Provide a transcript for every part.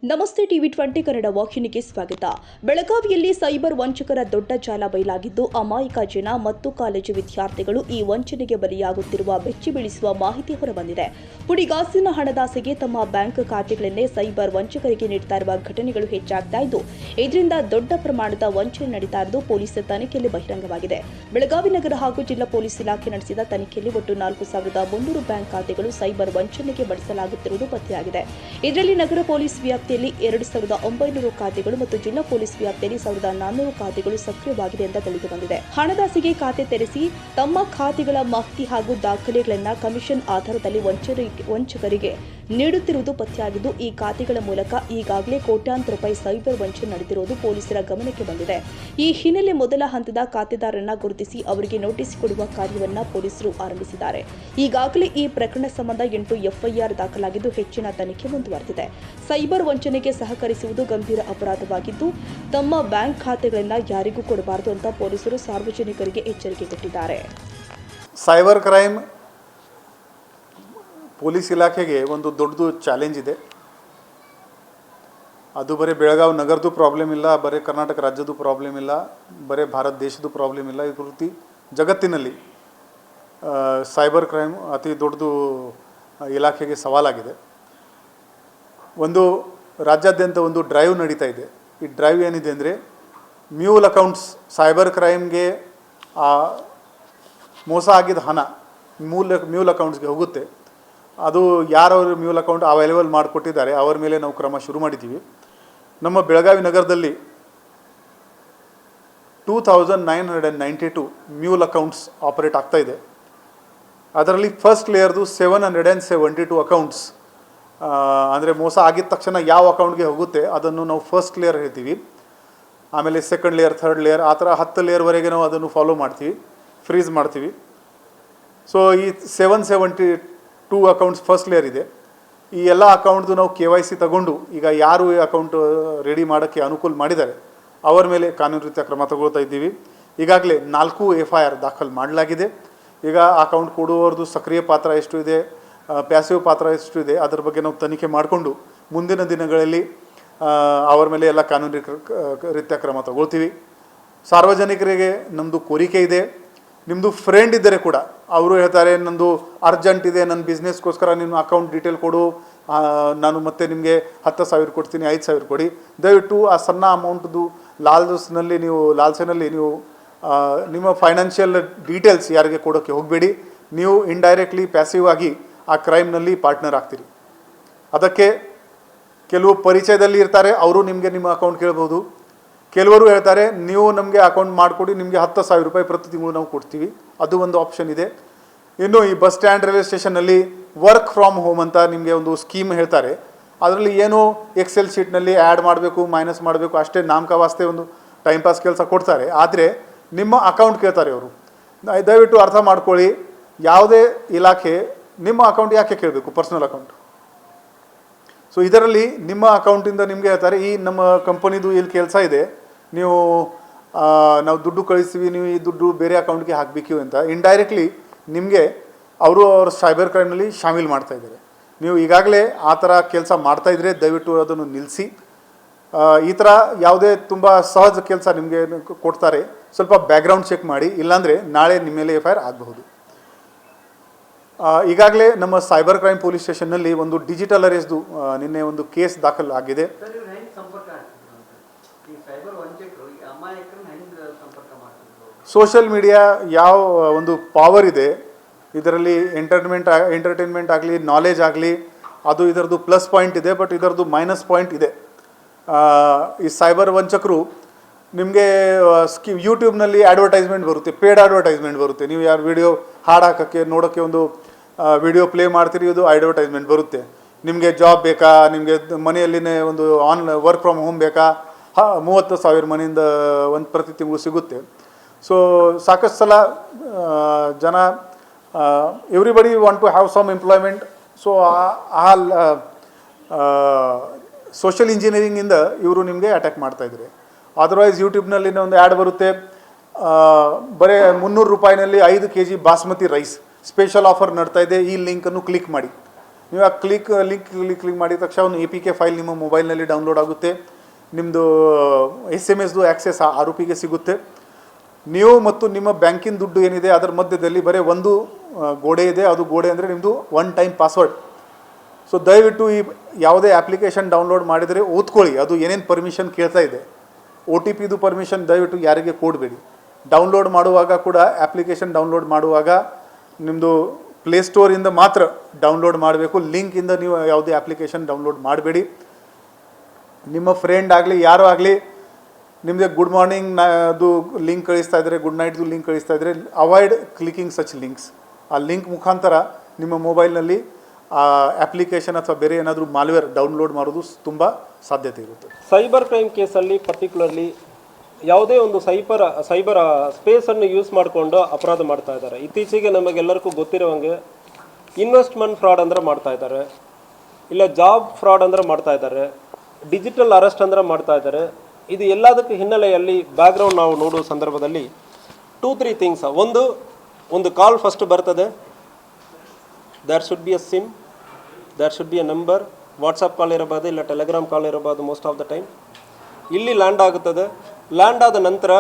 ನಮಸ್ತೆ ಟಿವಿ 20 ಕನ್ನಡ ವಾಹಿನಿಗೆ ಸ್ವಾಗತ. ಬೆಳಗಾವಿಯಲ್ಲಿ ಸೈಬರ್ ವಂಚಕರ ದೊಡ್ಡ ಜಾಲ ಬಯಲಾಗಿದ್ದು ಅಮಾಯಕ ಜನ ಮತ್ತು ಕಾಲೇಜು ವಿದ್ಯಾರ್ಥಿಗಳು ಈ ವಂಚನೆಗೆ ಬಲಿಯಾಗುತ್ತಿರುವ ಬೆಚ್ಚಿ ಬೀಳಿಸುವ ಮಾಹಿತಿ ಹೊರಬಂದಿದೆ. ಪುಡಿಗಾಸಿನ ಹಣದಾಸೆಗೆ ತಮ್ಮ ಬ್ಯಾಂಕ್ ಖಾತೆಗಳನ್ನೇ ಸೈಬರ್ ವಂಚಕರಿಗೆ ನೀಡುತ್ತಾ ಇರುವ ಘಟನೆಗಳು ಹೆಚ್ಚಾಗ್ತಾ ಇದ್ದು ಇದರಿಂದ ದೊಡ್ಡ ಪ್ರಮಾಣದ ವಂಚನೆ ನಡೀತಾ ಇದ್ದು ಪೊಲೀಸ್ ತನಿಖೆಯಲ್ಲಿ ಬಹಿರಂಗವಾಗಿದೆ. ಬೆಳಗಾವಿ ನಗರ ಹಾಗೂ ಜಿಲ್ಲಾ ಪೊಲೀಸ್ ಇಲಾಖೆ ನಡೆಸಿದ ತನಿಖೆಯಲ್ಲಿ ಒಟ್ಟು 4,300 ಬ್ಯಾಂಕ್ ಖಾತೆಗಳು ಸೈಬರ್ ವಂಚನೆಗೆ ಬಳಸಲಾಗುತ್ತಿರುವುದು ಪತ್ತೆಯಾಗಿದೆ. ಇದರಲ್ಲಿ ನಗರ ಪೊಲೀಸ್ ವ್ಯಾಪ್ತಿಯಲ್ಲಿ 2,900 ಖಾತೆಗಳು ಮತ್ತು ಜಿಲ್ಲಾ ಪೊಲೀಸ್ ವ್ಯಾಪ್ತಿಯಲ್ಲಿ 1,400 ಖಾತೆಗಳು ಸಕ್ರಿಯವಾಗಿದೆ ಅಂತ ತಿಳಿದು ಬಂದಿದೆ. ಹಣದಾಸೆಗೆ ಖಾತೆ ತೆರೆಸಿ ತಮ್ಮ ಖಾತೆಗಳ ಮಾಹಿತಿ ಹಾಗೂ ದಾಖಲೆಗಳನ್ನು ಕಮಿಷನ್ ಆಧಾರದಲ್ಲಿ ವಂಚಕರಿಗೆ ನೀಡುತ್ತಿರುವುದು ಪತ್ತೆಯಾಗಿದ್ದು ಈ ಖಾತೆಗಳ ಮೂಲಕ ಈಗಾಗಲೇ ಕೋಟ್ಯಾಂತರ ರೂಪಾಯಿ ಸೈಬರ್ ವಂಚನೆ ನಡೆದಿರುವುದು ಪೊಲೀಸರ ಗಮನಕ್ಕೆ ಬಂದಿದೆ. ಈ ಹಿನ್ನೆಲೆ ಮೊದಲ ಹಂತದ ಖಾತೆದಾರರನ್ನ ಗುರುತಿಸಿ ಅವರಿಗೆ ನೋಟಿಸ್ ಕೊಡುವ ಕಾರ್ಯವನ್ನು ಪೊಲೀಸರು ಆರಂಭಿಸಿದ್ದಾರೆ. ಈಗಾಗಲೇ ಈ ಪ್ರಕರಣ ಸಂಬಂಧ 8 ಎಫ್ಐಆರ್ ದಾಖಲಾಗಿದ್ದು ಹೆಚ್ಚಿನ ತನಿಖೆ ಮುಂದುವರೆದಿದೆ. ಸೈಬರ್ ವಂಚನೆಗೆ ಸಹಕರಿಸುವುದು ಗಂಭೀರ ಅಪರಾಧವಾಗಿದ್ದು ತಮ್ಮ ಬ್ಯಾಂಕ್ ಖಾತೆಗಳನ್ನು ಯಾರಿಗೂ ಕೊಡಬಾರದು ಅಂತ ಪೊಲೀಸರು ಸಾರ್ವಜನಿಕರಿಗೆ ಎಚ್ಚರಿಕೆ ಕೊಟ್ಟಿದ್ದಾರೆ. ಸೈಬರ್ ಕ್ರೈಮ್ ಪೊಲೀಸ್ ಇಲಾಖೆಗೆ ಒಂದು ದೊಡ್ಡದು ಚಾಲೆಂಜ್ ಇದೆ. ಅದು ಬರೀ ಬೆಳಗಾವಿ ನಗರದ್ದು ಪ್ರಾಬ್ಲಮ್ ಇಲ್ಲ, ಬರೀ ಕರ್ನಾಟಕ ರಾಜ್ಯದ್ದು ಪ್ರಾಬ್ಲಮ್ ಇಲ್ಲ, ಬರೀ ಭಾರತ ದೇಶದ್ದು ಪ್ರಾಬ್ಲಮ್ ಇಲ್ಲ. ಈ ರೀತಿ ಜಗತ್ತಿನಲ್ಲಿ ಸೈಬರ್ ಕ್ರೈಮ್ ಅತಿ ದೊಡ್ಡದು ಇಲಾಖೆಗೆ ಸವಾಲಾಗಿದೆ. ಒಂದು ರಾಜ್ಯಾದ್ಯಂತ ಒಂದು ಡ್ರೈವ್ ನಡೀತಾ ಇದೆ. ಈ ಡ್ರೈವ್ ಏನಿದೆ ಅಂದರೆ ಮ್ಯೂಲ್ ಅಕೌಂಟ್ಸ್ ಸೈಬರ್ ಕ್ರೈಮ್ಗೆ ಮೋಸ ಆಗಿದ್ದ ಹಣ ಮ್ಯೂಲ್ ಅಕೌಂಟ್ಸ್ಗೆ ಹೋಗುತ್ತೆ. ಅದು ಯಾರವರು ಮ್ಯೂಲ್ ಅಕೌಂಟ್ ಅವೈಲೇಬಲ್ ಮಾಡಿಕೊಟ್ಟಿದ್ದಾರೆ ಅವರ ಮೇಲೆ ನಾವು ಕ್ರಮ ಶುರು ಮಾಡಿದ್ದೀವಿ. ನಮ್ಮ ಬೆಳಗಾವಿ ನಗರದಲ್ಲಿ 2,992 ಮ್ಯೂಲ್ ಅಕೌಂಟ್ಸ್ ಆಪರೇಟ್ ಆಗ್ತಾ ಇದೆ. ಅದರಲ್ಲಿ ಫಸ್ಟ್ ಲೇಯರ್ದು 772 ಅಕೌಂಟ್ಸ್ ಅಂದರೆ ಮೋಸ ಆಗಿದ ತಕ್ಷಣ ಯಾವ ಅಕೌಂಟ್ಗೆ ಹೋಗುತ್ತೆ ಅದನ್ನು ನಾವು ಫಸ್ಟ್ ಲೇಯರ್ ಹೇಳ್ತೀವಿ. ಆಮೇಲೆ ಸೆಕೆಂಡ್ ಲೇಯರ್, ಥರ್ಡ್ ಲೇಯರ್, ಆ ಥರ 10 ಲೇಯರ್ವರೆಗೆ ನಾವು ಅದನ್ನು ಫಾಲೋ ಮಾಡ್ತೀವಿ, ಫ್ರೀಸ್ ಮಾಡ್ತೀವಿ. ಸೊ ಈ 772 ಅಕೌಂಟ್ಸ್ ಫಸ್ಟ್ ಲೇಯರ್ ಇದೆ. ಈ ಎಲ್ಲ ಅಕೌಂಟ್ದು ನಾವು KYC ತಗೊಂಡು ಈಗ ಯಾರು ಈ ಅಕೌಂಟ್ ರೆಡಿ ಮಾಡೋಕ್ಕೆ ಅನುಕೂಲ ಮಾಡಿದ್ದಾರೆ ಅವರ ಮೇಲೆ ಕಾನೂನು ರೀತಿಯ ಕ್ರಮ ತಗೊಳ್ತಾ ಇದ್ದೀವಿ. ಈಗಾಗಲೇ 4 FIR ದಾಖಲು ಮಾಡಲಾಗಿದೆ. ಈಗ ಅಕೌಂಟ್ ಕೊಡುವವ್ರದ್ದು ಸಕ್ರಿಯ ಪಾತ್ರ ಎಷ್ಟು ಇದೆ, ಪ್ಯಾಸಿವ್ ಪಾತ್ರ ಎಷ್ಟು ಇದೆ ಅದರ ಬಗ್ಗೆ ನಾವು ತನಿಖೆ ಮಾಡಿಕೊಂಡು ಮುಂದಿನ ದಿನಗಳಲ್ಲಿ ಅವರ ಮೇಲೆ ಎಲ್ಲ ಕಾನೂನು ರೀತಿಯ ಕ್ರಮ ತಗೊಳ್ತೀವಿ. ಸಾರ್ವಜನಿಕರಿಗೆ ನಮ್ಮದು ಕೋರಿಕೆ ಇದೆ, ನಿಮ್ಮದು ಫ್ರೆಂಡ್ ಇದ್ದರೆ ಕೂಡ ಅವರು ಹೇಳ್ತಾರೆ ನಂದು ಅರ್ಜೆಂಟ್ ಇದೆ, ನನ್ನ ಬಿಸ್ನೆಸ್ಗೋಸ್ಕರ ನಿಮ್ಮ ಅಕೌಂಟ್ ಡೀಟೇಲ್ ಕೊಡು, ನಾನು ಮತ್ತೆ ನಿಮಗೆ 10,000 ಕೊಡ್ತೀನಿ, 5,000 ಕೊಡಿ. ದಯವಿಟ್ಟು ಆ ಸಣ್ಣ ಅಮೌಂಟ್ದು ಲಾಲ್ಸೆನಲ್ಲಿ ನೀವು ನಿಮ್ಮ ಫೈನಾನ್ಷಿಯಲ್ ಡೀಟೇಲ್ಸ್ ಯಾರಿಗೆ ಕೊಡೋಕ್ಕೆ ಹೋಗಬೇಡಿ. ನೀವು ಇಂಡೈರೆಕ್ಟ್ಲಿ ಪ್ಯಾಸಿವ್ ಆಗಿ ಆ ಕ್ರೈಮ್ನಲ್ಲಿ ಪಾರ್ಟ್ನರ್ ಆಗ್ತೀರಿ. ಅದಕ್ಕೆ ಕೆಲವು ಪರಿಚಯದಲ್ಲಿ ಇರ್ತಾರೆ, ಅವರು ನಿಮಗೆ ನಿಮ್ಮ ಅಕೌಂಟ್ ಕೇಳ್ಬೋದು. ಕೆಲವರು ಹೇಳ್ತಾರೆ ನೀವು ನಮಗೆ ಅಕೌಂಟ್ ಮಾಡಿಕೊಡಿ, ನಿಮಗೆ 10,000 ರೂಪಾಯಿ ಪ್ರತಿ ತಿಂಗಳು ನಾವು ಕೊಡ್ತೀವಿ, ಅದು ಒಂದು ಆಪ್ಷನ್ ಇದೆ. ಇನ್ನು ಈ ಬಸ್ ಸ್ಟ್ಯಾಂಡ್, ರೈಲ್ವೆ ಸ್ಟೇಷನ್ನಲ್ಲಿ ವರ್ಕ್ ಫ್ರಮ್ ಹೋಮ್ ಅಂತ ನಿಮಗೆ ಒಂದು ಸ್ಕೀಮ್ ಹೇಳ್ತಾರೆ. ಅದರಲ್ಲಿ ಏನು ಎಕ್ಸೆಲ್ ಶೀಟ್ನಲ್ಲಿ ಆ್ಯಡ್ ಮಾಡಬೇಕು, ಮೈನಸ್ ಮಾಡಬೇಕು, ಅಷ್ಟೇ ನಾಮಕವಾಸ್ತೆ ಒಂದು ಟೈಮ್ ಪಾಸ್ ಕೆಲಸ ಕೊಡ್ತಾರೆ. ಆದರೆ ನಿಮ್ಮ ಅಕೌಂಟ್ ಕೇಳ್ತಾರೆ ಅವರು. ದಯವಿಟ್ಟು ಅರ್ಥ ಮಾಡ್ಕೊಳ್ಳಿ, ಯಾವುದೇ ಇಲಾಖೆ ನಿಮ್ಮ ಅಕೌಂಟ್ ಯಾಕೆ ಕೇಳಬೇಕು, ಪರ್ಸನಲ್ ಅಕೌಂಟ್. ಸೊ ಇದರಲ್ಲಿ ನಿಮ್ಮ ಅಕೌಂಟಿಂದ ನಿಮಗೆ ಹೇಳ್ತಾರೆ ಈ ನಮ್ಮ ಕಂಪನಿದು ಇಲ್ಲಿ ಕೆಲಸ ಇದೆ, ನಾವು ದುಡ್ಡು ಕಳಿಸ್ತೀವಿ, ನೀವು ಈ ದುಡ್ಡು ಬೇರೆ ಅಕೌಂಟ್ಗೆ ಹಾಕಬೇಕು ಅಂತ ಇಂಡೈರೆಕ್ಟ್ಲಿ ನಿಮಗೆ ಅವ್ರ ಸೈಬರ್ ಕ್ರೈಮ್ನಲ್ಲಿ ಶಾಮೀಲ್ ಮಾಡ್ತಾಯಿದ್ದಾರೆ. ನೀವು ಈಗಾಗಲೇ ಆ ಥರ ಕೆಲಸ ಮಾಡ್ತಾಯಿದ್ರೆ ದಯವಿಟ್ಟು ಅದನ್ನು ನಿಲ್ಲಿಸಿ. ಈ ಥರ ಯಾವುದೇ ತುಂಬ ಸಹಜ ಕೆಲಸ ನಿಮಗೆ ಕೊಡ್ತಾರೆ, ಸ್ವಲ್ಪ ಬ್ಯಾಕ್ಗ್ರೌಂಡ್ ಚೆಕ್ ಮಾಡಿ, ಇಲ್ಲಾಂದರೆ ನಾಳೆ ನಿಮ್ಮ ಮೇಲೆ FIR ಆಗಬಹುದು. ಈಗಾಗಲೇ ನಮ್ಮ ಸೈಬರ್ ಕ್ರೈಮ್ ಪೊಲೀಸ್ ಸ್ಟೇಷನ್ನಲ್ಲಿ ಒಂದು ಡಿಜಿಟಲ್ ಅರೆಸ್ಟ್ದು ನಿನ್ನೆ ಒಂದು ಕೇಸ್ ದಾಖಲು ಆಗಿದೆ. ಸೋಷಿಯಲ್ ಮೀಡಿಯಾ ಯಾವ ಒಂದು ಪವರ್ ಇದೆ ಇದರಲ್ಲಿ, ಎಂಟರ್ಟೈನ್ಮೆಂಟ್ ಆಗಲಿ, ನಾಲೆಜ್ ಆಗಲಿ, ಅದು ಇದರದ್ದು ಪ್ಲಸ್ ಪಾಯಿಂಟ್ ಇದೆ, ಬಟ್ ಇದರದ್ದು ಮೈನಸ್ ಪಾಯಿಂಟ್ ಇದೆ. ಈ ಸೈಬರ್ ವಂಚಕರು ನಿಮಗೆ ಯೂಟ್ಯೂಬ್ನಲ್ಲಿ ಅಡ್ವರ್ಟೈಸ್ಮೆಂಟ್ ಬರುತ್ತೆ, ಪೇಡ್ ಅಡ್ವರ್ಟೈಸ್ಮೆಂಟ್ ಬರುತ್ತೆ. ನೀವು ಯಾರು ವಿಡಿಯೋ ಹಾಡು ಹಾಕೋಕ್ಕೆ ನೋಡೋಕ್ಕೆ ಒಂದು ವಿಡಿಯೋ ಪ್ಲೇ ಮಾಡ್ತೀರಿ, ಇದು ಅಡ್ವರ್ಟೈಸ್ಮೆಂಟ್ ಬರುತ್ತೆ. ನಿಮಗೆ ಜಾಬ್ ಬೇಕಾ, ನಿಮಗೆ ಮನೆಯಲ್ಲಿನೇ ಒಂದು ವರ್ಕ್ ಫ್ರಮ್ ಹೋಮ್ ಬೇಕಾ, 30,000 ಮನೆಯಿಂದ ಒಂದು ಪ್ರತಿ ತಿಂಗಳು ಸಿಗುತ್ತೆ. ಸೊ ಸಾಕಷ್ಟು ಸಲ ಜನ everybody want to have some employment. So social ಇಂಜಿನಿಯರಿಂಗಿಂದ ಇವರು ನಿಮಗೆ ಅಟ್ಯಾಕ್ ಮಾಡ್ತಾಯಿದ್ದಾರೆ. ಅದರ್ವೈಸ್ ಯೂಟ್ಯೂಬ್ನಲ್ಲಿ ಒಂದು ಆ್ಯಡ್ ಬರುತ್ತೆ, ಬರೀ 300 ರೂಪಾಯಿನಲ್ಲಿ 5 kg basmati rice special offer ನಡ್ತಾ ಇದೆ, ಈ ಲಿಂಕನ್ನು ಕ್ಲಿಕ್ ಮಾಡಿ. ನೀವು ಆ ಕ್ಲಿಕ್ ಮಾಡಿದ ತಕ್ಷಣ ಒಂದು APK ಫೈಲ್ ನಿಮ್ಮ ಮೊಬೈಲ್ನಲ್ಲಿ ಡೌನ್ಲೋಡ್ ಆಗುತ್ತೆ. ನಿಮ್ಮದು SMS ಆ್ಯಕ್ಸೆಸ್ ಆರೋಪಿಗೆ ಸಿಗುತ್ತೆ. ನೀವು ಮತ್ತು ನಿಮ್ಮ ಬ್ಯಾಂಕಿನ ದುಡ್ಡು ಏನಿದೆ ಅದರ ಮಧ್ಯದಲ್ಲಿ ಬರೀ ಒಂದು ಗೋಡೆ ಇದೆ. ಅದು ಗೋಡೆ ಅಂದರೆ ನಿಮ್ಮದು ಒನ್ ಟೈಮ್ ಪಾಸ್ವರ್ಡ್. ಸೊ ದಯವಿಟ್ಟು ಈ ಯಾವುದೇ ಆ್ಯಪ್ಲಿಕೇಶನ್ ಡೌನ್ಲೋಡ್ ಮಾಡಿದರೆ ಓದ್ಕೊಳ್ಳಿ, ಅದು ಏನೇನು ಪರ್ಮಿಷನ್ ಕೇಳ್ತಾ ಇದೆ. OTPದು ಪರ್ಮಿಷನ್ ದಯವಿಟ್ಟು ಯಾರಿಗೆ ಕೊಡಬೇಡಿ. ಡೌನ್ಲೋಡ್ ಮಾಡುವಾಗ ಕೂಡ ಆ್ಯಪ್ಲಿಕೇಶನ್ ಡೌನ್ಲೋಡ್ ಮಾಡುವಾಗ ನಿಮ್ಮದು ಪ್ಲೇಸ್ಟೋರಿಂದ ಮಾತ್ರ ಡೌನ್ಲೋಡ್ ಮಾಡಬೇಕು. ಲಿಂಕಿಂದ ನೀವು ಯಾವುದೇ ಆ್ಯಪ್ಲಿಕೇಶನ್ ಡೌನ್ಲೋಡ್ ಮಾಡಬೇಡಿ. ನಿಮ್ಮ ಫ್ರೆಂಡ್ ಆಗಲಿ ಯಾರೋ ಆಗಲಿ ನಿಮಗೆ ಗುಡ್ ಮಾರ್ನಿಂಗ್ ಅದು ಲಿಂಕ್ ಕಳಿಸ್ತಾ ಇದ್ದಾರೆ, ಗುಡ್ ನೈಟ್ದು ಲಿಂಕ್ ಕಳಿಸ್ತಾ ಇದ್ದಾರೆ, ಅವಾಯ್ಡ್ ಕ್ಲಿಕ್ಕಿಂಗ್ ಸಚ್ ಲಿಂಕ್ಸ್. ಆ ಲಿಂಕ್ ಮುಖಾಂತರ ನಿಮ್ಮ ಮೊಬೈಲ್ನಲ್ಲಿ ಆ ಆ್ಯಪ್ಲಿಕೇಶನ್ ಅಥವಾ ಬೇರೆ ಏನಾದರೂ ಮಾಲ್ವೇರ್ ಡೌನ್ಲೋಡ್ ಮಾಡೋದು ತುಂಬ ಸಾಧ್ಯತೆ ಇರುತ್ತೆ. ಸೈಬರ್ ಕ್ರೈಮ್ ಕೇಸಲ್ಲಿ ಪರ್ಟಿಕ್ಯುಲರ್ಲಿ ಯಾವುದೇ ಒಂದು ಸೈಬರ್ ಸ್ಪೇಸನ್ನು ಯೂಸ್ ಮಾಡಿಕೊಂಡು ಅಪರಾಧ ಮಾಡ್ತಾ ಇದ್ದಾರೆ. ಇತ್ತೀಚೆಗೆ ನಮಗೆಲ್ಲರಿಗೂ ಗೊತ್ತಿರುವಂಗೆ ಇನ್ವೆಸ್ಟ್ಮೆಂಟ್ ಫ್ರಾಡ್ ಅಂದರೆ ಮಾಡ್ತಾ ಇದ್ದಾರೆ, ಇಲ್ಲ ಜಾಬ್ ಫ್ರಾಡ್ ಅಂದರೆ ಮಾಡ್ತಾ ಇದ್ದಾರೆ, ಡಿಜಿಟಲ್ ಅರೆಸ್ಟ್ ಅಂದರೆ ಮಾಡ್ತಾ ಇದ್ದಾರೆ. ಇದು ಎಲ್ಲದಕ್ಕೆ ಹಿನ್ನೆಲೆಯಲ್ಲಿ ಬ್ಯಾಕ್ಗ್ರೌಂಡ್ ನಾವು ನೋಡುವ ಸಂದರ್ಭದಲ್ಲಿ 2-3 ಥಿಂಗ್ಸ್. ಒಂದು ಕಾಲ್ ಫಸ್ಟ್ ಬರ್ತದೆ, there should be a SIM, there should be a number, WhatsApp call ಇರಬಹುದು, ಇಲ್ಲ ಟೆಲಿಗ್ರಾಮ್ ಕಾಲ್ ಇರಬಹುದು. ಮೋಸ್ಟ್ ಆಫ್ ದ ಟೈಮ್ ಇಲ್ಲಿ ಲ್ಯಾಂಡ್ ಆಗುತ್ತದೆ. ಲ್ಯಾಂಡ್ ಆದ ನಂತರ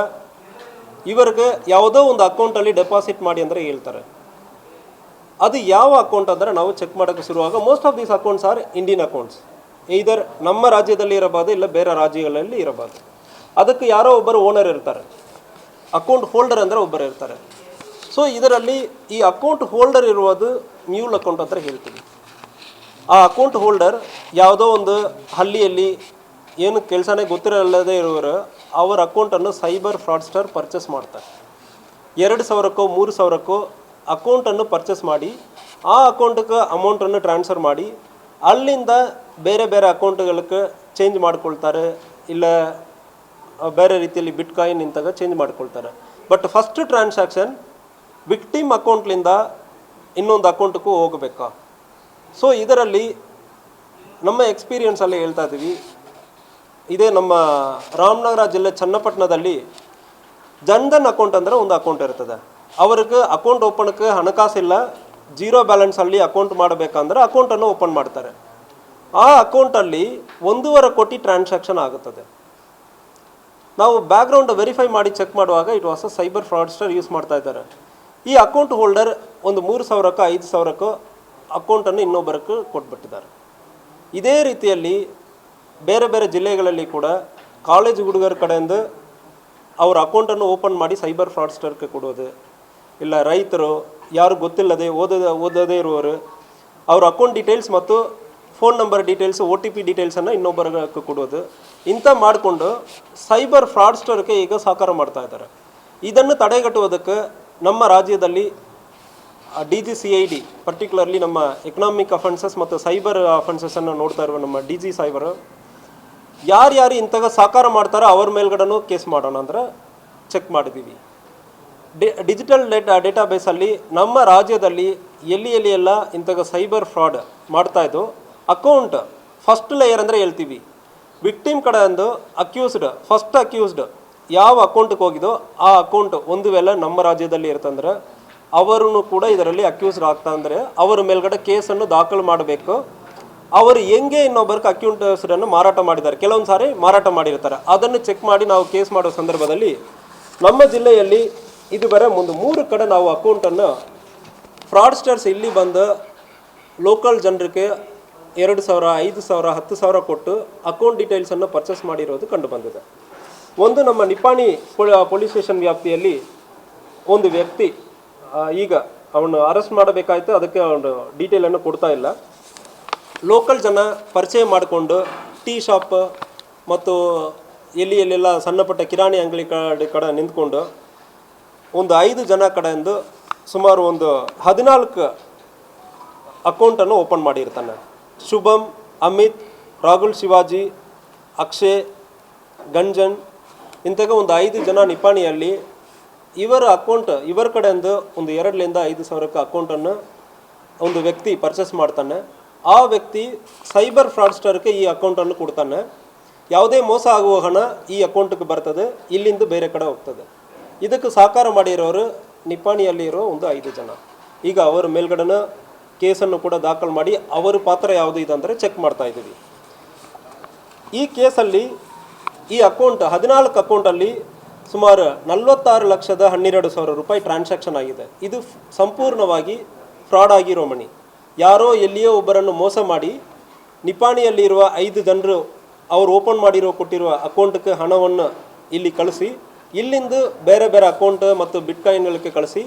ಇವರಿಗೆ ಯಾವುದೋ ಒಂದು ಅಕೌಂಟಲ್ಲಿ ಡೆಪಾಸಿಟ್ ಮಾಡಿ ಅಂದರೆ ಹೇಳ್ತಾರೆ. ಅದು ಯಾವ ಅಕೌಂಟ್ ಅಂದರೆ ನಾವು ಚೆಕ್ ಮಾಡೋಕ್ಕೆ ಶುರುವಾಗ most of these accounts are Indian accounts. ಇದರ್ ನಮ್ಮ ರಾಜ್ಯದಲ್ಲಿ ಇರಬಹುದು, ಇಲ್ಲ ಬೇರೆ ರಾಜ್ಯಗಳಲ್ಲಿ ಇರಬಹುದು. ಅದಕ್ಕೆ ಯಾರೋ ಒಬ್ಬರು ಓನರ್ ಇರ್ತಾರೆ, ಅಕೌಂಟ್ ಹೋಲ್ಡರ್ ಅಂದರೆ ಒಬ್ಬರು ಇರ್ತಾರೆ. ಸೊ ಇದರಲ್ಲಿ ಈ ಅಕೌಂಟ್ ಹೋಲ್ಡರ್ ಇರುವುದು ಮ್ಯೂಲ್ ಅಕೌಂಟ್ ಅಂತ ಹೇಳ್ತೀವಿ. ಆ ಅಕೌಂಟ್ ಹೋಲ್ಡರ್ ಯಾವುದೋ ಒಂದು ಹಳ್ಳಿಯಲ್ಲಿ ಏನು ಕೆಲಸನೇ ಗೊತ್ತಿರಲ್ಲದೆ ಇರುವವರು ಅವರ ಅಕೌಂಟನ್ನು ಸೈಬರ್ ಫ್ರಾಡ್ಸ್ಟರ್ ಪರ್ಚೇಸ್ ಮಾಡ್ತಾರೆ. 2,000ಕ್ಕೋ 3,000ಕ್ಕೋ ಅಕೌಂಟನ್ನು ಪರ್ಚೇಸ್ ಮಾಡಿ ಆ ಅಕೌಂಟ್ಗೆ ಅಮೌಂಟನ್ನು ಟ್ರಾನ್ಸ್ಫರ್ ಮಾಡಿ ಅಲ್ಲಿಂದ ಬೇರೆ ಬೇರೆ ಅಕೌಂಟ್ಗಳಿಗೆ ಚೇಂಜ್ ಮಾಡ್ಕೊಳ್ತಾರೆ, ಇಲ್ಲ ಬೇರೆ ರೀತಿಯಲ್ಲಿ ಬಿಟ್ಕಾಯಿನ್ ಇಂತಾಗ ಚೇಂಜ್ ಮಾಡ್ಕೊಳ್ತಾರೆ. ಬಟ್ ಫಸ್ಟ್ ಟ್ರಾನ್ಸಾಕ್ಷನ್ ವಿಕ್ಟಿಮ್ ಅಕೌಂಟ್ಲಿಂದ ಇನ್ನೊಂದು ಅಕೌಂಟ್ಗೂ ಹೋಗಬೇಕಾ. ಸೊ ಇದರಲ್ಲಿ ನಮ್ಮ ಎಕ್ಸ್ಪೀರಿಯನ್ಸಲ್ಲಿ ಹೇಳ್ತಾ ಇದ್ದೀವಿ. ಇದೇ ನಮ್ಮ ರಾಮನಗರ ಜಿಲ್ಲೆ ಚನ್ನಪಟ್ಟಣದಲ್ಲಿ ಜನ್ಧನ್ ಅಕೌಂಟ್ ಅಂದರೆ ಒಂದು ಅಕೌಂಟ್ ಇರ್ತದೆ. ಅವ್ರಿಗೆ ಅಕೌಂಟ್ ಓಪನ್ಗೆ ಹಣಕಾಸಿಲ್ಲ, 0 ಬ್ಯಾಲೆನ್ಸಲ್ಲಿ ಅಕೌಂಟ್ ಮಾಡಬೇಕಂದ್ರೆ ಅಕೌಂಟನ್ನು ಓಪನ್ ಮಾಡ್ತಾರೆ. ಆ ಅಕೌಂಟಲ್ಲಿ 1.5 ಕೋಟಿ ಟ್ರಾನ್ಸಾಕ್ಷನ್ ಆಗುತ್ತದೆ. ನಾವು ಬ್ಯಾಕ್ಗ್ರೌಂಡ್ ವೆರಿಫೈ ಮಾಡಿ ಚೆಕ್ ಮಾಡುವಾಗ it was a cyber fraudster use ಮಾಡ್ತಾ ಇದ್ದಾರೆ. ಈ ಅಕೌಂಟ್ ಹೋಲ್ಡರ್ ಒಂದು 3,000ಕ್ಕೋ 5,000ಕ್ಕೋ ಅಕೌಂಟನ್ನು ಇನ್ನೊಬ್ಬರಿಗೆ ಕೊಟ್ಬಿಟ್ಟಿದ್ದಾರೆ. ಇದೇ ರೀತಿಯಲ್ಲಿ ಬೇರೆ ಬೇರೆ ಜಿಲ್ಲೆಗಳಲ್ಲಿ ಕೂಡ ಕಾಲೇಜ್ ಹುಡುಗರ ಕಡೆಯಿಂದ ಅವ್ರ ಅಕೌಂಟನ್ನು ಓಪನ್ ಮಾಡಿ ಸೈಬರ್ ಫ್ರಾಡ್ಸ್ಟರ್ಗೆ ಕೊಡೋದು, ಇಲ್ಲ ರೈತರು ಯಾರು ಗೊತ್ತಿಲ್ಲದೆ ಓದದೇ ಇರುವವರು ಅವ್ರ ಅಕೌಂಟ್ ಡೀಟೇಲ್ಸ್ ಮತ್ತು ಫೋನ್ ನಂಬರ್ ಡೀಟೇಲ್ಸ್, OTP ಡೀಟೇಲ್ಸನ್ನು ಇನ್ನೊಬ್ಬರಿಗೆ ಕೊಡೋದು, ಇಂಥ ಮಾಡಿಕೊಂಡು ಸೈಬರ್ ಫ್ರಾಡ್ಸ್ಟರ್ಗೆ ಈಗ ಸಹಕಾರ ಮಾಡ್ತಾ ಇದ್ದಾರೆ. ಇದನ್ನು ತಡೆಗಟ್ಟುವುದಕ್ಕೆ ನಮ್ಮ ರಾಜ್ಯದಲ್ಲಿ DGCID ಪರ್ಟಿಕ್ಯುಲರ್ಲಿ ನಮ್ಮ ಎಕನಾಮಿಕ್ ಅಫೆನ್ಸಸ್ ಮತ್ತು ಸೈಬರ್ ಅಫೆನ್ಸಸ್ಸನ್ನು ನೋಡ್ತಾ ಇರುವ ನಮ್ಮ DG ಸೈಬರ್ ಯಾರ್ಯಾರು ಇಂಥಾಗ ಸಹಕಾರ ಮಾಡ್ತಾರೋ ಅವ್ರ ಮೇಲ್ಗಡೆನೂ ಕೇಸ್ ಮಾಡೋಣ ಅಂದ್ರೆ ಚೆಕ್ ಮಾಡಿದ್ದೀವಿ. ಡಿಜಿಟಲ್ ಡೇಟಾಬೇಸಲ್ಲಿ ನಮ್ಮ ರಾಜ್ಯದಲ್ಲಿ ಎಲ್ಲಿ ಎಲ್ಲ ಇಂಥಾಗ ಸೈಬರ್ ಫ್ರಾಡ್ ಮಾಡ್ತಾಯಿದ್ದು ಅಕೌಂಟ್ ಫಸ್ಟ್ ಲೇಯರ್ ಅಂದರೆ ಹೇಳ್ತೀವಿ. ವಿಕ್ಟಿಮ್ ಕಡೆಯಿಂದ ಫಸ್ಟ್ ಅಕ್ಯೂಸ್ಡ್ ಯಾವ ಅಕೌಂಟ್ಗೆ ಹೋಗಿದೋ ಆ ಅಕೌಂಟ್ ಒಂದು ವೇಳೆ ನಮ್ಮ ರಾಜ್ಯದಲ್ಲಿ ಇರ್ತಂದ್ರೆ ಅವರೂ ಕೂಡ ಇದರಲ್ಲಿ ಅಕ್ಯೂಸ್ಡ್ ಆಗ್ತಾ ಅಂದರೆ ಅವರ ಮೇಲ್ಗಡೆ ಕೇಸನ್ನು ದಾಖಲು ಮಾಡಬೇಕು. ಅವರು ಹೆಂಗೆ ಇನ್ನೊಬ್ಬರಿಗೆ ಅಕೌಂಟ್ ಹೆಸರನ್ನು ಮಾರಾಟ ಮಾಡಿದ್ದಾರೆ, ಕೆಲವೊಂದು ಸಾರಿ ಮಾರಾಟ ಮಾಡಿರ್ತಾರೆ, ಅದನ್ನು ಚೆಕ್ ಮಾಡಿ ನಾವು ಕೇಸ್ ಮಾಡೋ ಸಂದರ್ಭದಲ್ಲಿ ನಮ್ಮ ಜಿಲ್ಲೆಯಲ್ಲಿ ಇದು ಬರೋ ಮುಂದೆ 3 ಕಡೆ ನಾವು ಅಕೌಂಟನ್ನು ಫ್ರಾಡ್ಸ್ಟರ್ಸ್ ಇಲ್ಲಿ ಬಂದು ಲೋಕಲ್ ಜನರಿಗೆ 2,000, 5,000, 10,000 ಕೊಟ್ಟು ಅಕೌಂಟ್ ಡೀಟೇಲ್ಸನ್ನು ಪರ್ಚೇಸ್ ಮಾಡಿರೋದು ಕಂಡು ಬಂದಿದೆ. ಒಂದು ನಮ್ಮ ನಿಪ್ಪಾಣಿ ಪೊಲೀಸ್ ಸ್ಟೇಷನ್ ವ್ಯಾಪ್ತಿಯಲ್ಲಿ ಒಂದು ವ್ಯಕ್ತಿ ಈಗ ಅವನು ಅರೆಸ್ಟ್ ಮಾಡಬೇಕಾಯ್ತು, ಅದಕ್ಕೆ ಅವನು ಡೀಟೇಲನ್ನು ಕೊಡ್ತಾ ಇಲ್ಲ. ಲೋಕಲ್ ಜನ ಪರಿಚಯ ಮಾಡಿಕೊಂಡು ಟೀ ಶಾಪ್ ಮತ್ತು ಎಲ್ಲೆಲ್ಲ ಸಣ್ಣಪುಟ್ಟ ಕಿರಾಣಿ ಅಂಗಡಿ ಕಡೆ ನಿಂತ್ಕೊಂಡು ಒಂದು 5 ಜನ ಕಡೆಯಿಂದ ಸುಮಾರು ಒಂದು 14 ಅಕೌಂಟನ್ನು ಓಪನ್ ಮಾಡಿರ್ತಾನೆ. ಶುಭಮ್, ಅಮಿತ್, ರಾಹುಲ್, ಶಿವಾಜಿ, ಅಕ್ಷಯ್, ಗಂಜನ್ ಇಂಥಾಗ ಒಂದು 5 ಜನ ನಿಪ್ಪಾಣಿಯಲ್ಲಿ ಇವರ ಕಡೆಯಿಂದ ಒಂದು 2,000 5 ಸಾವಿರಕ್ಕೆ ಅಕೌಂಟನ್ನು ಒಂದು ವ್ಯಕ್ತಿ ಪರ್ಚೇಸ್ ಮಾಡ್ತಾನೆ. ಆ ವ್ಯಕ್ತಿ ಸೈಬರ್ ಫ್ರಾಡ್ಸ್ಟರ್ಗೆ ಈ ಅಕೌಂಟನ್ನು ಕೊಡ್ತಾನೆ. ಯಾವುದೇ ಮೋಸ ಆಗುವ ಹಣ ಈ ಅಕೌಂಟ್ಗೆ ಬರ್ತದೆ, ಇಲ್ಲಿಂದ ಬೇರೆ ಕಡೆ ಹೋಗ್ತದೆ. ಇದಕ್ಕೆ ಸಹಕಾರ ಮಾಡಿರೋರು ನಿಪ್ಪಾಣಿಯಲ್ಲಿರೋ ಒಂದು 5 ಜನ. ಈಗ ಅವರ ಮೇಲ್ಗಡೆನ ಕೇಸನ್ನು ಕೂಡ ದಾಖಲು ಮಾಡಿ ಅವರ ಪಾತ್ರ ಯಾವುದು ಇದೆ ಅಂದರೆ ಚೆಕ್ ಮಾಡ್ತಾ ಇದ್ದೀವಿ. ಈ ಕೇಸಲ್ಲಿ ಈ ಅಕೌಂಟ್ 14 ಅಕೌಂಟಲ್ಲಿ ಸುಮಾರು 46,12,000 ರೂಪಾಯಿ ಟ್ರಾನ್ಸಾಕ್ಷನ್ ಆಗಿದೆ. ಇದು ಸಂಪೂರ್ಣವಾಗಿ ಫ್ರಾಡ್ ಆಗಿರೋ ಮನಿ. ಯಾರೋ ಎಲ್ಲಿಯೋ ಒಬ್ಬರನ್ನು ಮೋಸ ಮಾಡಿ ನಿಪಾಣಿಯಲ್ಲಿರುವ 5 ಜನರು ಅವರು ಓಪನ್ ಮಾಡಿರೋ ಕೊಟ್ಟಿರುವ ಅಕೌಂಟ್ಗೆ ಹಣವನ್ನು ಇಲ್ಲಿ ಕಳಿಸಿ ಇಲ್ಲಿಂದ ಬೇರೆ ಬೇರೆ ಅಕೌಂಟ್ ಮತ್ತು ಬಿಟ್ಕಾಯಿನ್ಗಳಿಗೆ ಕಳಿಸಿ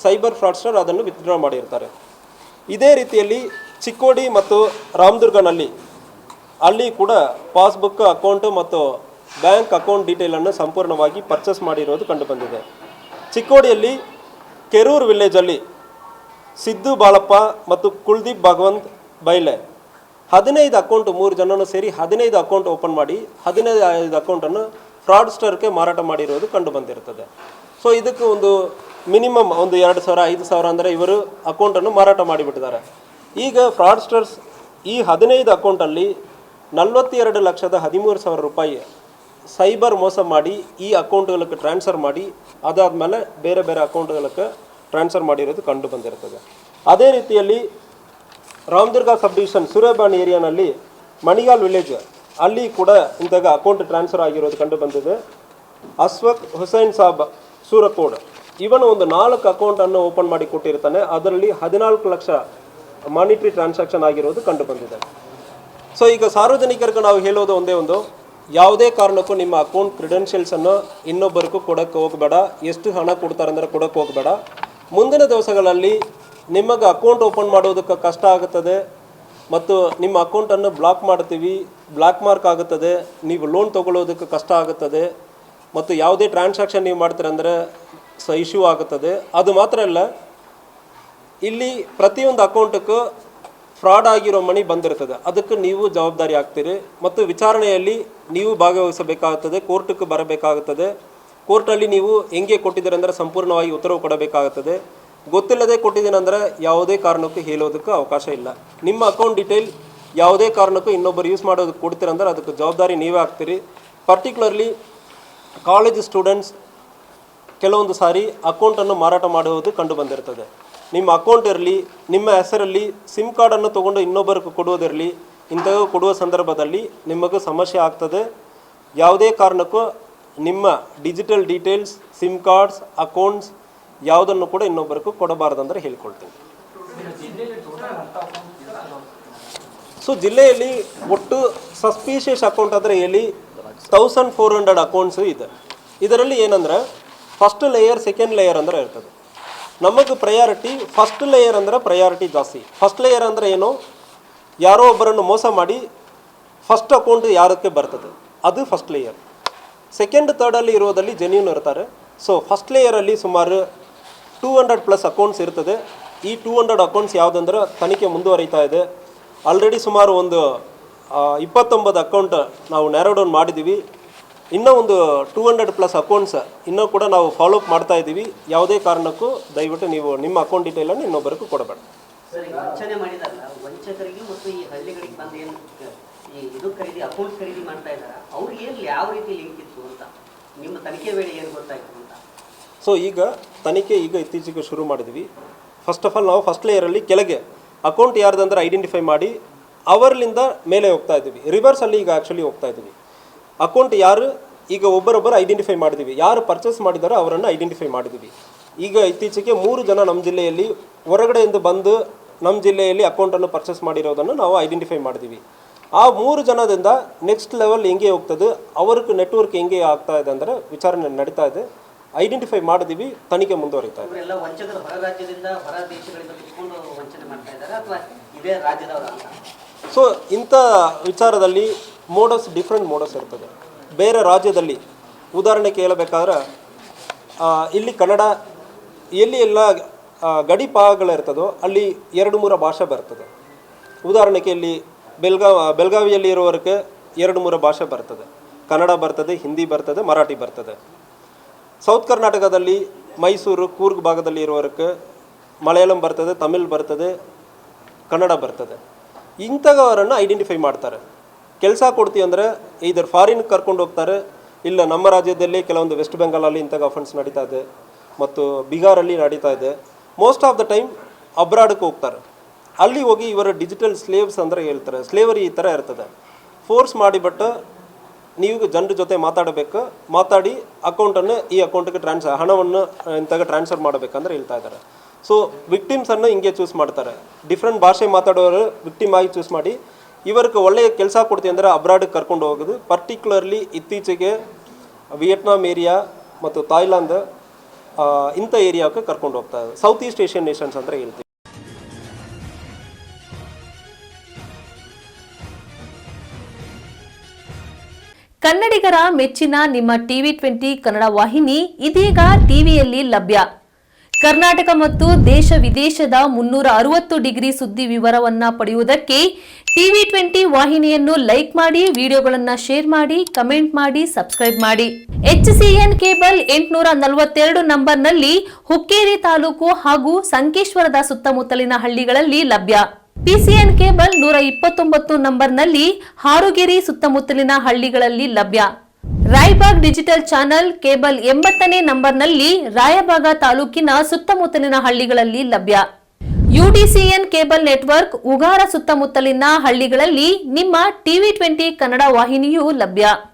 ಸೈಬರ್ ಫ್ರಾಡ್ಸ್ಟರ್ ಅದನ್ನು ವಿತ್ಡ್ರಾ ಮಾಡಿರ್ತಾರೆ. ಇದೇ ರೀತಿಯಲ್ಲಿ ಚಿಕ್ಕೋಡಿ ಮತ್ತು ರಾಮದುರ್ಗನಲ್ಲಿ ಅಲ್ಲಿ ಕೂಡ ಪಾಸ್ಬುಕ್ ಅಕೌಂಟ್ ಮತ್ತು ಬ್ಯಾಂಕ್ ಅಕೌಂಟ್ ಡೀಟೇಲನ್ನು ಸಂಪೂರ್ಣವಾಗಿ ಪರ್ಚೇಸ್ ಮಾಡಿರೋದು ಕಂಡುಬಂದಿದೆ. ಚಿಕ್ಕೋಡಿಯಲ್ಲಿ ಕೆರೂರು ವಿಲೇಜಲ್ಲಿ ಸಿದ್ದು ಬಾಳಪ್ಪ ಮತ್ತು ಕುಲ್ದೀಪ್ ಭಗವಂತ್ ಬೈಲೆ 15 ಅಕೌಂಟ್ 3 ಜನನು ಸೇರಿ 15 ಅಕೌಂಟ್ ಓಪನ್ ಮಾಡಿ 15 ಅಕೌಂಟನ್ನು ಫ್ರಾಡ್ಸ್ಟರ್ಗೆ ಮಾರಾಟ ಮಾಡಿರೋದು ಕಂಡು ಬಂದಿರ್ತದೆ. ಸೊ ಇದಕ್ಕೆ ಒಂದು ಮಿನಿಮಮ್ ಒಂದು 2,000 5,000 ಅಂದರೆ ಇವರು ಅಕೌಂಟನ್ನು ಮಾರಾಟ ಮಾಡಿಬಿಟ್ಟಿದ್ದಾರೆ. ಈಗ ಫ್ರಾಡ್ಸ್ಟರ್ಸ್ ಈ 15 ಅಕೌಂಟಲ್ಲಿ 42,13,000 ರೂಪಾಯಿ ಸೈಬರ್ ಮೋಸ ಮಾಡಿ ಈ ಅಕೌಂಟ್ಗಳಿಗೆ ಟ್ರಾನ್ಸ್ಫರ್ ಮಾಡಿ ಅದಾದಮೇಲೆ ಬೇರೆ ಬೇರೆ ಅಕೌಂಟ್ಗಳಿಗೆ ಟ್ರಾನ್ಸ್ಫರ್ ಮಾಡಿರೋದು ಕಂಡು ಬಂದಿರ್ತದೆ. ಅದೇ ರೀತಿಯಲ್ಲಿ ರಾಮದುರ್ಗ ಸಬ್ ಡಿವಿಷನ್ ಸೂರ್ಯಬಾಣಿ ಏರಿಯಾನಲ್ಲಿ ಮಣಿಗಾಲ್ ವಿಲೇಜ್ ಅಲ್ಲಿ ಕೂಡ ಇಂತಹ ಅಕೌಂಟ್ ಟ್ರಾನ್ಸ್ಫರ್ ಆಗಿರೋದು ಕಂಡು ಬಂದಿದೆ. ಅಶ್ವಕ್ ಹುಸೈನ್ ಸಾಬ್ ಸೂರಕೋಡ್ ಇವನು ಒಂದು 4 ಅಕೌಂಟನ್ನು ಓಪನ್ ಮಾಡಿ ಕೊಟ್ಟಿರ್ತಾನೆ. ಅದರಲ್ಲಿ 14 ಲಕ್ಷ ಮಾನಿಟರಿ ಟ್ರಾನ್ಸಾಕ್ಷನ್ ಆಗಿರೋದು ಕಂಡು ಬಂದಿದೆ. ಸೊ ಈಗ ಸಾರ್ವಜನಿಕರಿಗೆ ನಾವು ಹೇಳೋದು ಒಂದೇ ಒಂದು, ಯಾವುದೇ ಕಾರಣಕ್ಕೂ ನಿಮ್ಮ ಅಕೌಂಟ್ ಕ್ರೆಡೆನ್ಷಿಯಲ್ಸನ್ನು ಇನ್ನೊಬ್ಬರಿಗೂ ಕೊಡೋಕ್ಕೆ ಹೋಗಬೇಡ. ಎಷ್ಟು ಹಣ ಕೊಡ್ತಾರೆ ಅಂದರೆ ಕೊಡೋಕ್ಕೆ ಹೋಗಬೇಡ. ಮುಂದಿನ ದಿವಸಗಳಲ್ಲಿ ನಿಮಗೆ ಅಕೌಂಟ್ ಓಪನ್ ಮಾಡೋದಕ್ಕೆ ಕಷ್ಟ ಆಗುತ್ತದೆ ಮತ್ತು ನಿಮ್ಮ ಅಕೌಂಟನ್ನು ಬ್ಲಾಕ್ ಮಾಡ್ತೀವಿ, ಬ್ಲ್ಯಾಕ್ ಮಾರ್ಕ್ ಆಗುತ್ತದೆ, ನೀವು ಲೋನ್ ತೊಗೊಳ್ಳೋದಕ್ಕೆ ಕಷ್ಟ ಆಗುತ್ತದೆ ಮತ್ತು ಯಾವುದೇ ಟ್ರಾನ್ಸಾಕ್ಷನ್ ನೀವು ಮಾಡ್ತೀರಂದರೆ ಇಶ್ಯೂ ಆಗುತ್ತದೆ. ಅದು ಮಾತ್ರ ಅಲ್ಲ, ಇಲ್ಲಿ ಪ್ರತಿಯೊಂದು ಅಕೌಂಟಕ್ಕೂ ಫ್ರಾಡ್ ಆಗಿರೋ ಮನಿ ಬಂದಿರ್ತದೆ. ಅದಕ್ಕೆ ನೀವು ಜವಾಬ್ದಾರಿ ಆಗ್ತೀರಿ ಮತ್ತು ವಿಚಾರಣೆಯಲ್ಲಿ ನೀವು ಭಾಗವಹಿಸಬೇಕಾಗುತ್ತದೆ, ಕೋರ್ಟ್ಗೆ ಬರಬೇಕಾಗುತ್ತದೆ. ಕೋರ್ಟಲ್ಲಿ ನೀವು ಹೆಂಗೆ ಕೊಟ್ಟಿದ್ದೀರಿ ಅಂದರೆ ಸಂಪೂರ್ಣವಾಗಿ ಉತ್ತರವು ಕೊಡಬೇಕಾಗುತ್ತದೆ. ಗೊತ್ತಿಲ್ಲದೆ ಕೊಟ್ಟಿದ್ದೀನಿ ಅಂದರೆ ಯಾವುದೇ ಕಾರಣಕ್ಕೂ ಹೇಳೋದಕ್ಕೆ ಅವಕಾಶ ಇಲ್ಲ. ನಿಮ್ಮ ಅಕೌಂಟ್ ಡೀಟೇಲ್ ಯಾವುದೇ ಕಾರಣಕ್ಕೂ ಇನ್ನೊಬ್ಬರು ಯೂಸ್ ಮಾಡೋದಕ್ಕೆ ಕೊಡ್ತೀರಂದ್ರೆ ಅದಕ್ಕೆ ಜವಾಬ್ದಾರಿ ನೀವೇ ಆಗ್ತೀರಿ. ಪರ್ಟಿಕ್ಯುಲರ್ಲಿ ಕಾಲೇಜ್ ಸ್ಟೂಡೆಂಟ್ಸ್ ಕೆಲವೊಂದು ಸಾರಿ ಅಕೌಂಟನ್ನು ಮಾರಾಟ ಮಾಡುವುದು ಕಂಡು ಬಂದಿರ್ತದೆ. ನಿಮ್ಮ ಅಕೌಂಟ್ ಇರಲಿ, ನಿಮ್ಮ ಹೆಸರಲ್ಲಿ ಸಿಮ್ ಕಾರ್ಡನ್ನು ತೊಗೊಂಡು ಇನ್ನೊಬ್ಬರಿಗೆ ಕೊಡುವುದಿರಲಿ, ಇಂಥವು ಕೊಡುವ ಸಂದರ್ಭದಲ್ಲಿ ನಿಮಗೆ ಸಮಸ್ಯೆ ಆಗ್ತದೆ. ಯಾವುದೇ ಕಾರಣಕ್ಕೂ ನಿಮ್ಮ digital details, sim cards, accounts ಯಾವುದನ್ನು ಕೂಡ ಇನ್ನೊಬ್ಬರಿಗೂ ಕೊಡಬಾರ್ದಂದ್ರೆ ಹೇಳ್ಕೊಳ್ತೀನಿ. ಸೊ ಜಿಲ್ಲೆಯಲ್ಲಿ ಒಟ್ಟು ಸಸ್ಪೀಷಿಯಸ್ ಅಕೌಂಟ್ ಅಂದರೆ ಇಲ್ಲಿ 1400 ಅಕೌಂಟ್ಸು ಇದೆ. ಇದರಲ್ಲಿ ಏನಂದರೆ ಫಸ್ಟ್ ಲೇಯರ್, ಸೆಕೆಂಡ್ ಲೇಯರ್ ಅಂದರೆ ಇರ್ತದೆ. ನಮಗೆ ಪ್ರಯಾರಿಟಿ ಫಸ್ಟ್ ಲೇಯರ್ ಅಂದರೆ ಪ್ರಯಾರಿಟಿ ಜಾಸ್ತಿ. ಫಸ್ಟ್ ಲೇಯರ್ ಅಂದರೆ ಏನು, ಯಾರೋ ಒಬ್ಬರನ್ನು ಮೋಸ ಮಾಡಿ ಫಸ್ಟ್ ಅಕೌಂಟ್ ಯಾರಕ್ಕೆ ಬರ್ತದೆ ಅದು ಫಸ್ಟ್ ಲೇಯರ್. ಸೆಕೆಂಡ್ ಥರ್ಡಲ್ಲಿ ಇರೋದಲ್ಲಿ ಜೆನ್ಯೂನ್ ಇರ್ತಾರೆ. ಸೊ ಫಸ್ಟ್ ಲೇಯರಲ್ಲಿ ಸುಮಾರು 200+ ಅಕೌಂಟ್ಸ್ ಇರ್ತದೆ. ಈ 200 ಅಕೌಂಟ್ಸ್ ಯಾವುದಂದ್ರೆ ತನಿಖೆ ಮುಂದುವರಿತಾ ಇದೆ. ಆಲ್ರೆಡಿ ಸುಮಾರು ಒಂದು 29 ಅಕೌಂಟ್ ನಾವು ನ್ಯಾರೋ ಡೌನ್ ಮಾಡಿದ್ದೀವಿ. ಇನ್ನೂ ಒಂದು 200+ ಅಕೌಂಟ್ಸ್ ಇನ್ನೂ ಕೂಡ ನಾವು ಫಾಲೋಅಪ್ ಮಾಡ್ತಾ ಇದ್ದೀವಿ. ಯಾವುದೇ ಕಾರಣಕ್ಕೂ ದಯವಿಟ್ಟು ನೀವು ನಿಮ್ಮ ಅಕೌಂಟ್ ಡೀಟೇಲನ್ನು ಇನ್ನೊಬ್ಬರಿಗೂ ಕೊಡಬೇಡ. ಸರ್, ಈಗ ವಂಚನೆ ಮಾಡಿದಾರಲ್ಲ, ವಂಚಕರಿಗೆ ಮತ್ತು ಈ ಹಳ್ಳಿಗಳಿಗೆ ಬಂದು ಏನು ಈ ಇದು ಖರೀದಿ ಅಕೌಂಟ್ ಖರೀದಿ ಮಾಡ್ತಾ ಇದ್ದಾರೆ, ಅವ್ರಿಗೆ ಏನು ಯಾವ ರೀತಿ ಲಿಂಕ್ ಇತ್ತು ಅಂತ ನಿಮ್ಮ ತನಿಖೆ ವೇಳೆ ಏನು ಗೊತ್ತಾಯ್ತು ಅಂತ? ಸೊ ಈಗ ತನಿಖೆ ಇತ್ತೀಚೆಗೆ ಶುರು ಮಾಡಿದ್ವಿ. ಫಸ್ಟ್ ಆಫ್ ಆಲ್ ನಾವು ಫಸ್ಟ್ ಲೇಯರಲ್ಲಿ ಕೆಳಗೆ ಅಕೌಂಟ್ ಯಾರ್ದಂದ್ರೆ ಐಡೆಂಟಿಫೈ ಮಾಡಿ ಅವರ್ಲಿಂದ ಮೇಲೆ ಹೋಗ್ತಾ ಇದ್ದೀವಿ. ರಿವರ್ಸಲ್ಲಿ ಈಗ ಆ್ಯಕ್ಚುಲಿ ಹೋಗ್ತಾ ಇದ್ದೀವಿ. ಅಕೌಂಟ್ ಯಾರು ಈಗ ಒಬ್ಬರೊಬ್ಬರು ಐಡೆಂಟಿಫೈ ಮಾಡಿದ್ದೀವಿ, ಯಾರು ಪರ್ಚೇಸ್ ಮಾಡಿದಾರೋ ಅವರನ್ನು ಐಡೆಂಟಿಫೈ ಮಾಡಿದ್ದೀವಿ. ಈಗ ಇತ್ತೀಚೆಗೆ 3 ಜನ ನಮ್ಮ ಜಿಲ್ಲೆಯಲ್ಲಿ ಹೊರಗಡೆಯಿಂದ ಬಂದು ನಮ್ಮ ಜಿಲ್ಲೆಯಲ್ಲಿ ಅಕೌಂಟನ್ನು ಪರ್ಚೇಸ್ ಮಾಡಿರೋದನ್ನು ನಾವು ಐಡೆಂಟಿಫೈ ಮಾಡಿದ್ದೀವಿ. ಆ 3 ಜನದಿಂದ ನೆಕ್ಸ್ಟ್ ಲೆವೆಲ್ ಹೆಂಗೆ ಹೋಗ್ತದೆ, ಅವ್ರಿಗೆ ನೆಟ್ವರ್ಕ್ ಹೆಂಗೆ ಆಗ್ತಾ ಇದೆ ಅಂದರೆ ವಿಚಾರಣೆ ನಡೀತಾ ಇದೆ. ಐಡೆಂಟಿಫೈ ಮಾಡಿದ್ದೀವಿ, ತನಿಖೆ ಮುಂದುವರಿತಾ ಇದೆ. ಇವರೆಲ್ಲ ವಂಚಕರು ಹೊರ ರಾಜ್ಯದಿಂದ ಹೊರ ದೇಶಗಳಿಂದ ಕಿತ್ಕೊಂಡು ವಂಚನೆ ಮಾಡ್ತಾ ಇದ್ದಾರೆ ಅಥವಾ ಇದೇ ರಾಜ್ಯದವರು ಅಂತ? ಸೊ ಇಂಥ ವಿಚಾರದಲ್ಲಿ ಡಿಫ್ರೆಂಟ್ ಮೋಡಸ್ ಇರ್ತದೆ. ಬೇರೆ ರಾಜ್ಯದಲ್ಲಿ ಉದಾಹರಣೆ ಕೇಳಬೇಕಾದ್ರೆ ಇಲ್ಲಿ ಕನ್ನಡ ಎಲ್ಲಿ ಎಲ್ಲ ಗಡಿ ಭಾಗಗಳಿರ್ತದೋ ಅಲ್ಲಿ 2-3 ಭಾಷೆ ಬರ್ತದೆ. ಉದಾಹರಣೆಗೆ ಇಲ್ಲಿ ಬೆಳಗಾವಿಯಲ್ಲಿ ಇರೋವರೆಗೆ 2-3 ಭಾಷೆ ಬರ್ತದೆ. ಕನ್ನಡ ಬರ್ತದೆ, ಹಿಂದಿ ಬರ್ತದೆ, ಮರಾಠಿ ಬರ್ತದೆ. ಸೌತ್ ಕರ್ನಾಟಕದಲ್ಲಿ ಮೈಸೂರು, ಕೂರ್ಗ್ ಭಾಗದಲ್ಲಿ ಇರೋವರೆಗೆ ಮಲಯಾಳಂ ಬರ್ತದೆ, ತಮಿಳ್ ಬರ್ತದೆ, ಕನ್ನಡ ಬರ್ತದೆ. ಇಂಥವರನ್ನು ಐಡೆಂಟಿಫೈ ಮಾಡ್ತಾರೆ. ಕೆಲಸ ಕೊಡ್ತೀವಿ ಅಂದರೆ ಇದರ ಫಾರಿನ್ ಕರ್ಕೊಂಡು ಹೋಗ್ತಾರೆ. ಇಲ್ಲ ನಮ್ಮ ರಾಜ್ಯದಲ್ಲಿ ಕೆಲವೊಂದು ವೆಸ್ಟ್ ಬೆಂಗಾಲಲ್ಲಿ ಇಂಥ ಅಫೆನ್ಸ್ ನಡೀತಾ ಇದೆ ಮತ್ತು ಬಿಹಾರಲ್ಲಿ ನಡೀತಾ ಇದೆ. ಮೋಸ್ಟ್ ಆಫ್ ದ ಟೈಮ್ ಅಬ್ರಾಡ್ಗೆ ಹೋಗ್ತಾರೆ. ಅಲ್ಲಿ ಹೋಗಿ ಇವರ ಡಿಜಿಟಲ್ ಸ್ಲೇವ್ಸ್ ಅಂದರೆ ಹೇಳ್ತಾರೆ, ಸ್ಲೇವರಿ ಈ ಥರ ಇರ್ತದೆ. ಫೋರ್ಸ್ ಮಾಡಿಬಿಟ್ಟು ನೀವು ಜನರ ಜೊತೆ ಮಾತಾಡಿ ಅಕೌಂಟನ್ನು ಈ ಅಕೌಂಟಿಗೆ ಹಣವನ್ನು ಇಂತಾಗ ಟ್ರಾನ್ಸ್ಫರ್ ಮಾಡಬೇಕಂದ್ರೆ ಹೇಳ್ತಾ ಇದ್ದಾರೆ. ಸೊ ವಿಕ್ಟಿಮ್ಸನ್ನು ಹಿಂಗೆ ಚೂಸ್ ಮಾಡ್ತಾರೆ, ಡಿಫ್ರೆಂಟ್ ಭಾಷೆ ಮಾತಾಡೋರು ವಿಕ್ಟಿಮ್ ಆಗಿ ಚೂಸ್ ಮಾಡಿ ಇವರಿಗೆ ಒಳ್ಳೆಯ ಕೆಲಸ ಕೊಡ್ತೀವಿ ಅಂದರೆ ಅಬ್ರಾಡಿಗೆ ಕರ್ಕೊಂಡು ಹೋಗೋದು. ಪರ್ಟಿಕ್ಯುಲರ್ಲಿ ಇತ್ತೀಚೆಗೆ ವಿಯೆಟ್ನಾಂ ಏರಿಯಾ ಮತ್ತು ಥಾಯ್ಲ್ಯಾಂಡ್ ಇಂಥ ಏರಿಯಾಕ್ಕೆ ಕರ್ಕೊಂಡು ಹೋಗ್ತಾ ಇದೆ. ಸೌತ್ ಈಸ್ಟ್ ಏಷ್ಯನ್ ನೇಷನ್ಸ್ ಅಂದರೆ ಹೇಳ್ತೀವಿ. ಕನ್ನಡಿಗರ ಮೆಚ್ಚಿನ ನಿಮ್ಮ TV20 ಕನ್ನಡ ವಾಹಿನಿ ಇದೀಗ ಟಿವಿಯಲ್ಲಿ ಲಭ್ಯ. ಕರ್ನಾಟಕ ಮತ್ತು ದೇಶ ವಿದೇಶದ 360 ಡಿಗ್ರಿ ಸುದ್ದಿ ವಿವರವನ್ನ ಪಡೆಯುವುದಕ್ಕೆ TV20 ವಾಹಿನಿಯನ್ನು ಲೈಕ್ ಮಾಡಿ, ವಿಡಿಯೋಗಳನ್ನು ಶೇರ್ ಮಾಡಿ, ಕಮೆಂಟ್ ಮಾಡಿ, ಸಬ್ಸ್ಕ್ರೈಬ್ ಮಾಡಿ. HCN ಕೇಬಲ್ 842 ನಂಬರ್ನಲ್ಲಿ ಹುಕ್ಕೇರಿ ತಾಲೂಕು ಹಾಗೂ ಸಂಕೇಶ್ವರದ ಸುತ್ತಮುತ್ತಲಿನ ಹಳ್ಳಿಗಳಲ್ಲಿ ಲಭ್ಯ. PCN ಕೇಬಲ್ 129 ನಂಬರ್ನಲ್ಲಿ ಹಾರುಗೆರೆ ಸುತ್ತಮುತ್ತಲಿನ ಹಳ್ಳಿಗಳಲ್ಲಿ ಲಭ್ಯ. ರಾಯಬಾಗ್ ಡಿಜಿಟಲ್ ಚಾನೆಲ್ ಕೇಬಲ್ 80ನೇ ನಂಬರ್ನಲ್ಲಿ ರಾಯಬಾಗ ತಾಲೂಕಿನ ಸುತ್ತಮುತ್ತಲಿನ ಹಳ್ಳಿಗಳಲ್ಲಿ ಲಭ್ಯ. UDCN ಕೇಬಲ್ ನೆಟ್ವರ್ಕ್ ಉಗಾರ ಸುತ್ತಮುತ್ತಲಿನ ಹಳ್ಳಿಗಳಲ್ಲಿ ನಿಮ್ಮ TV20 ಕನ್ನಡ ವಾಹಿನಿಯೂ ಲಭ್ಯ.